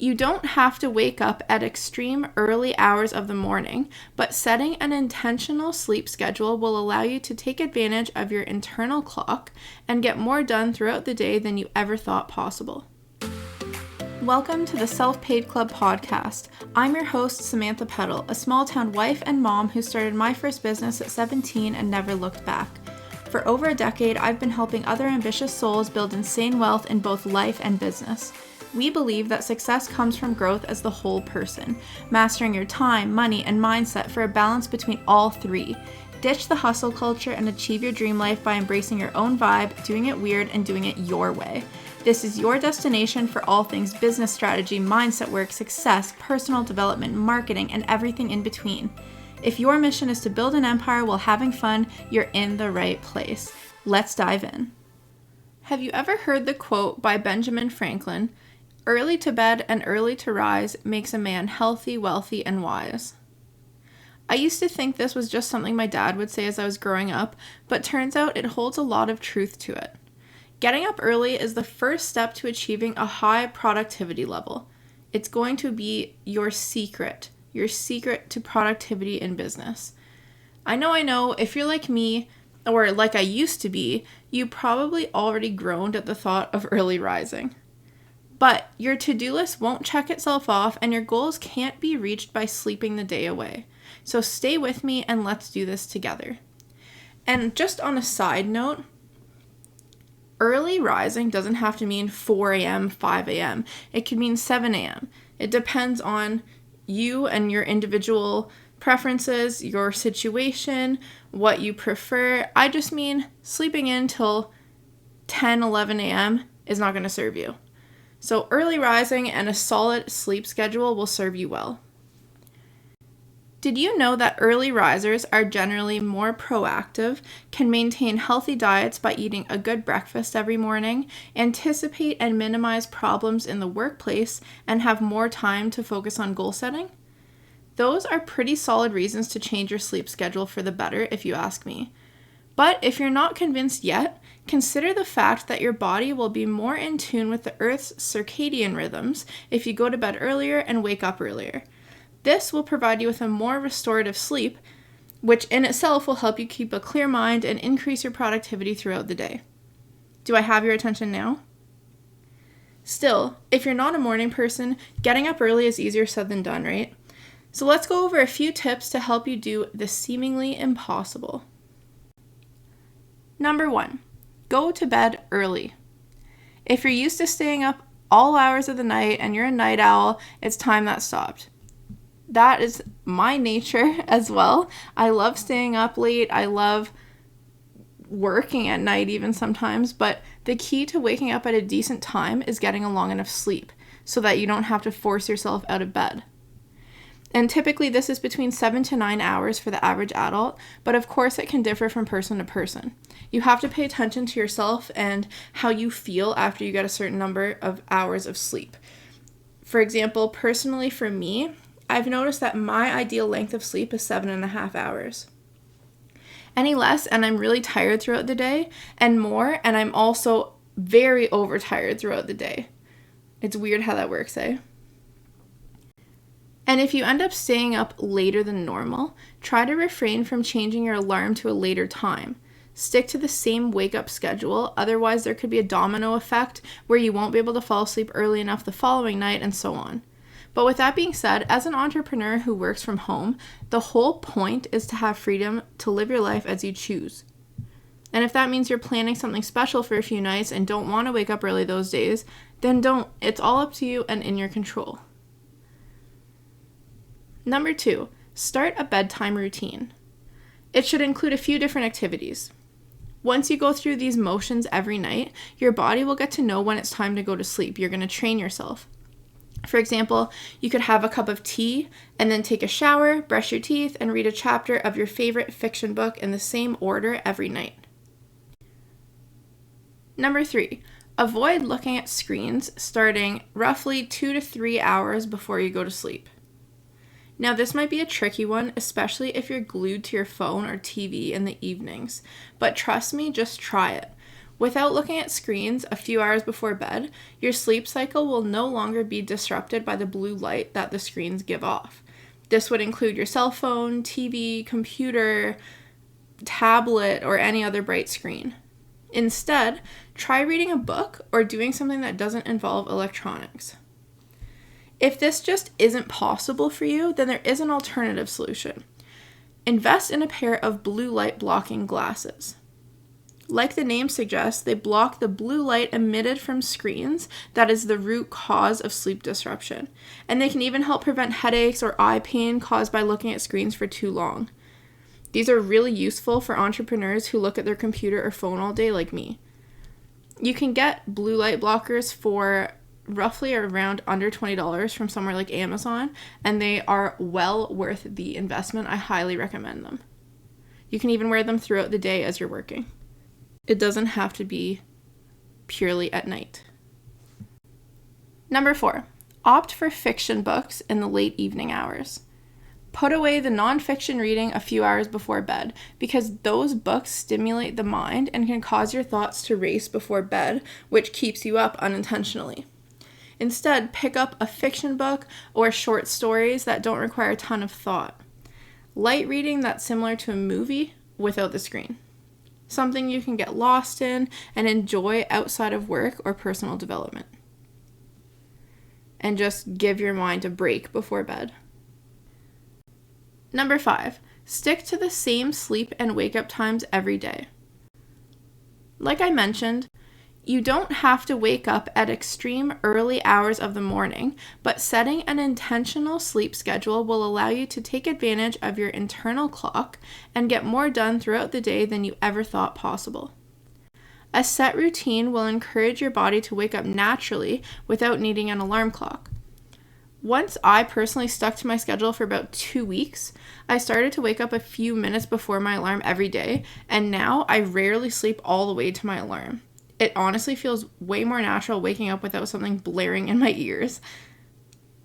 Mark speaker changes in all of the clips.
Speaker 1: You don't have to wake up at extreme early hours of the morning, but setting an intentional sleep schedule will allow you to take advantage of your internal clock and get more done throughout the day than you ever thought possible. Welcome to the Self-Paid Club podcast. I'm your host, Samantha Peddle, a small-town wife and mom who started my first business at 17 and never looked back. For over a decade, I've been helping other ambitious souls build insane wealth in both life and business. We believe that success comes from growth as the whole person, mastering your time, money, and mindset for a balance between all three. Ditch the hustle culture and achieve your dream life by embracing your own vibe, doing it weird, and doing it your way. This is your destination for all things business strategy, mindset work, success, personal development, marketing, and everything in between. If your mission is to build an empire while having fun, you're in the right place. Let's dive in. Have you ever heard the quote by Benjamin Franklin? Early to bed and early to rise makes a man healthy, wealthy, and wise. I used to think this was just something my dad would say as I was growing up, but turns out it holds a lot of truth to it. Getting up early is the first step to achieving a high productivity level. It's going to be your secret to productivity in business. I know, if you're like me, or like I used to be, you probably already groaned at the thought of early rising. But your to-do list won't check itself off, and your goals can't be reached by sleeping the day away. So stay with me and let's do this together. And just on a side note, early rising doesn't have to mean 4 a.m., 5 a.m. It could mean 7 a.m. It depends on you and your individual preferences, your situation, what you prefer. I just mean sleeping in till 10, 11 a.m. is not going to serve you. So early rising and a solid sleep schedule will serve you well. Did you know that early risers are generally more proactive, can maintain healthy diets by eating a good breakfast every morning, anticipate and minimize problems in the workplace, and have more time to focus on goal setting? Those are pretty solid reasons to change your sleep schedule for the better, if you ask me. But if you're not convinced yet, consider the fact that your body will be more in tune with the Earth's circadian rhythms if you go to bed earlier and wake up earlier. This will provide you with a more restorative sleep, which in itself will help you keep a clear mind and increase your productivity throughout the day. Do I have your attention now? Still, if you're not a morning person, getting up early is easier said than done, right? So let's go over a few tips to help you do the seemingly impossible. Number 1, go to bed early. If you're used to staying up all hours of the night and you're a night owl, it's time that stopped. That is my nature as well. I love staying up late. I love working at night even sometimes, but the key to waking up at a decent time is getting a long enough sleep so that you don't have to force yourself out of bed. And typically this is between 7 to 9 hours for the average adult, but of course it can differ from person to person. You have to pay attention to yourself and how you feel after you get a certain number of hours of sleep. For example, personally for me, I've noticed that my ideal length of sleep is 7.5 hours. Any less and I'm really tired throughout the day, and more and I'm also very overtired throughout the day. It's weird how that works, eh? And if you end up staying up later than normal, try to refrain from changing your alarm to a later time. Stick to the same wake-up schedule, otherwise there could be a domino effect where you won't be able to fall asleep early enough the following night and so on. But with that being said, as an entrepreneur who works from home, the whole point is to have freedom to live your life as you choose. And if that means you're planning something special for a few nights and don't want to wake up early those days, then don't. It's all up to you and in your control. Number 2, start a bedtime routine. It should include a few different activities. Once you go through these motions every night, your body will get to know when it's time to go to sleep. You're going to train yourself. For example, you could have a cup of tea and then take a shower, brush your teeth, and read a chapter of your favorite fiction book in the same order every night. Number 3, avoid looking at screens starting roughly 2 to 3 hours before you go to sleep. Now, this might be a tricky one, especially if you're glued to your phone or TV in the evenings, but trust me, just try it. Without looking at screens a few hours before bed, your sleep cycle will no longer be disrupted by the blue light that the screens give off. This would include your cell phone, TV, computer, tablet, or any other bright screen. Instead, try reading a book or doing something that doesn't involve electronics. If this just isn't possible for you, then there is an alternative solution. Invest in a pair of blue light blocking glasses. Like the name suggests, they block the blue light emitted from screens that is the root cause of sleep disruption. And they can even help prevent headaches or eye pain caused by looking at screens for too long. These are really useful for entrepreneurs who look at their computer or phone all day like me. You can get blue light blockers for roughly around under $20 from somewhere like Amazon, and they are well worth the investment. I highly recommend them. You can even wear them throughout the day as you're working. It doesn't have to be purely at night. Number 4, opt for fiction books in the late evening hours. Put away the nonfiction reading a few hours before bed because those books stimulate the mind and can cause your thoughts to race before bed, which keeps you up unintentionally. Instead, pick up a fiction book or short stories that don't require a ton of thought. Light reading that's similar to a movie without the screen. Something you can get lost in and enjoy outside of work or personal development. And just give your mind a break before bed. Number 5, stick to the same sleep and wake up times every day. Like I mentioned, you don't have to wake up at extreme early hours of the morning, but setting an intentional sleep schedule will allow you to take advantage of your internal clock and get more done throughout the day than you ever thought possible. A set routine will encourage your body to wake up naturally without needing an alarm clock. Once I personally stuck to my schedule for about 2 weeks, I started to wake up a few minutes before my alarm every day, and now I rarely sleep all the way to my alarm. It honestly feels way more natural waking up without something blaring in my ears.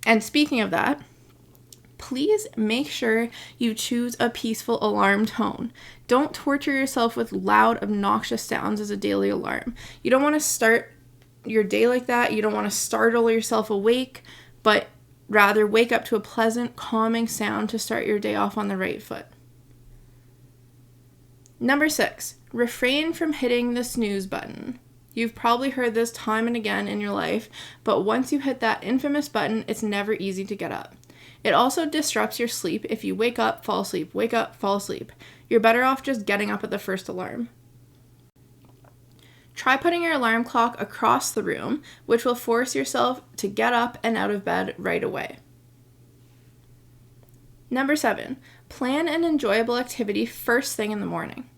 Speaker 1: And speaking of that, please make sure you choose a peaceful alarm tone. Don't torture yourself with loud, obnoxious sounds as a daily alarm. You don't want to start your day like that. You don't want to startle yourself awake, but rather wake up to a pleasant, calming sound to start your day off on the right foot. Number 6, refrain from hitting the snooze button. You've probably heard this time and again in your life, but once you hit that infamous button, it's never easy to get up. It also disrupts your sleep if you wake up, fall asleep, wake up, fall asleep. You're better off just getting up at the first alarm. Try putting your alarm clock across the room, which will force yourself to get up and out of bed right away. Number 7, plan an enjoyable activity first thing in the morning.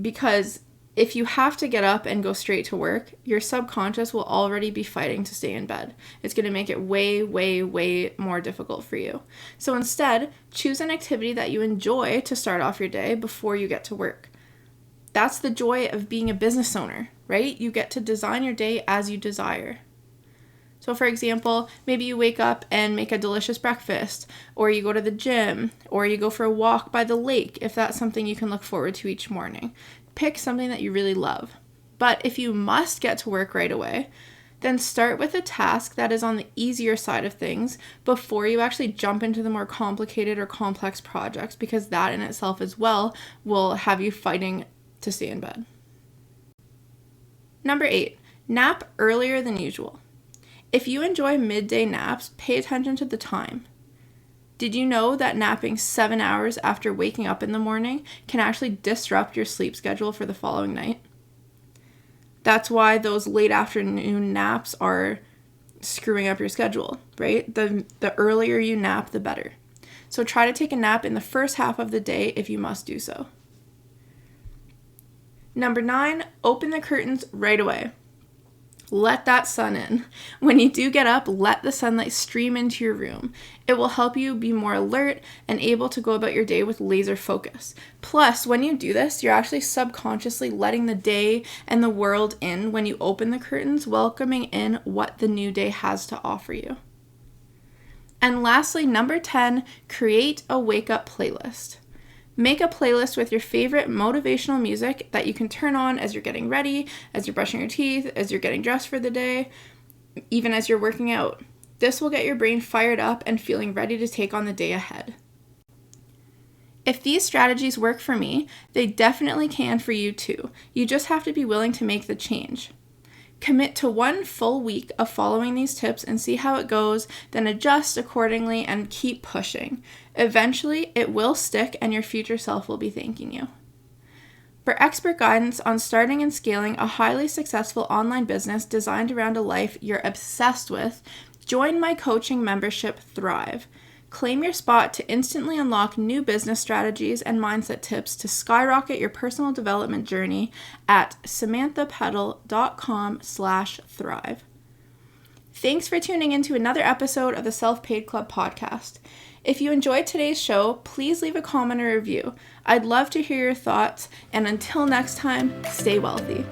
Speaker 1: Because if you have to get up and go straight to work, your subconscious will already be fighting to stay in bed. It's going to make it way, way, way more difficult for you. So instead, choose an activity that you enjoy to start off your day before you get to work. That's the joy of being a business owner, right? You get to design your day as you desire. So for example, maybe you wake up and make a delicious breakfast, or you go to the gym, or you go for a walk by the lake if that's something you can look forward to each morning. Pick something that you really love. But if you must get to work right away, then start with a task that is on the easier side of things before you actually jump into the more complicated or complex projects, because that in itself as well will have you fighting to stay in bed. Number 8, nap earlier than usual. If you enjoy midday naps, pay attention to the time. Did you know that napping 7 hours after waking up in the morning can actually disrupt your sleep schedule for the following night? That's why those late afternoon naps are screwing up your schedule, right? The earlier you nap, the better. So try to take a nap in the first half of the day if you must do so. Number 9, open the curtains right away. Let that sun in. When you do get up, let the sunlight stream into your room. It will help you be more alert and able to go about your day with laser focus. Plus, when you do this, you're actually subconsciously letting the day and the world in when you open the curtains, welcoming in what the new day has to offer you. And lastly, number 10, create a wake-up playlist. Make a playlist with your favorite motivational music that you can turn on as you're getting ready, as you're brushing your teeth, as you're getting dressed for the day, even as you're working out. This will get your brain fired up and feeling ready to take on the day ahead. If these strategies work for me, they definitely can for you too. You just have to be willing to make the change. Commit to 1 full week of following these tips and see how it goes, then adjust accordingly and keep pushing. Eventually, it will stick and your future self will be thanking you. For expert guidance on starting and scaling a highly successful online business designed around a life you're obsessed with, join my coaching membership, Thrive. Claim your spot to instantly unlock new business strategies and mindset tips to skyrocket your personal development journey at samanthapedal.com/thrive. Thanks for tuning in to another episode of the Self-Paid Club podcast. If you enjoyed today's show, please leave a comment or review. I'd love to hear your thoughts, and until next time, stay wealthy.